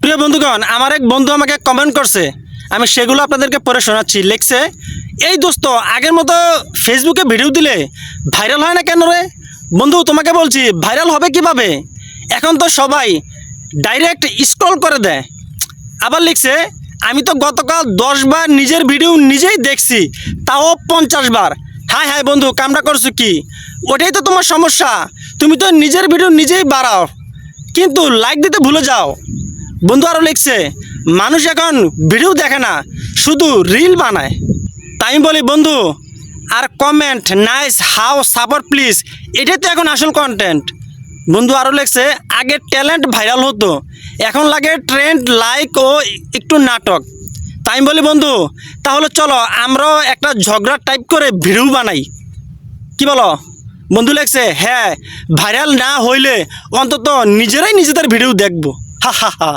প্রিয় বন্ধুগণ, আমার এক বন্ধু আমাকে কমেন্ট করছে, আমি সেগুলো আপনাদেরকে পড়ে শোনাচ্ছি। লিখছে, এই দোস্ত আগের মতো ফেসবুকে ভিডিও দিলে ভাইরাল হয় না কেন রে? বন্ধু তোমাকে বলছি, ভাইরাল হবে কিভাবে? এখন তো সবাই ডাইরেক্ট স্ক্রল করে দেয়। আবার লিখছে, আমি তো গতকাল 10 বার নিজের ভিডিও নিজেই দেখছি, তাও 50 বার। হায় হায় বন্ধু, কামটা করছো কি? ওটাই তো তোমার সমস্যা, তুমি তো নিজের ভিডিও নিজেই বাড়াও কিন্তু লাইক দিতে ভুলে যাও। বন্ধু আরও লিখছে, মানুষ এখন ভিডিও দেখে না, শুধু রিল বানায়। তাই আমি বলি বন্ধু, আর comment nice how support please, এটাই তো এখন আসল কন্টেন্ট। বন্ধু আরও লিখছে, আগে ট্যালেন্ট ভাইরাল হতো, এখন লাগে ট্রেন্ড, লাইক ও একটু নাটক। তাই আমি বলি বন্ধু, তাহলে চলো আমরাও একটা ঝগড়া টাইপ করে ভিডিও বানাই, কি বলো? বন্ধু লিখছে, হ্যাঁ ভাইরাল না হইলে অন্তত নিজেরাই নিজেদের ভিডিও দেখবো, হা হা হা।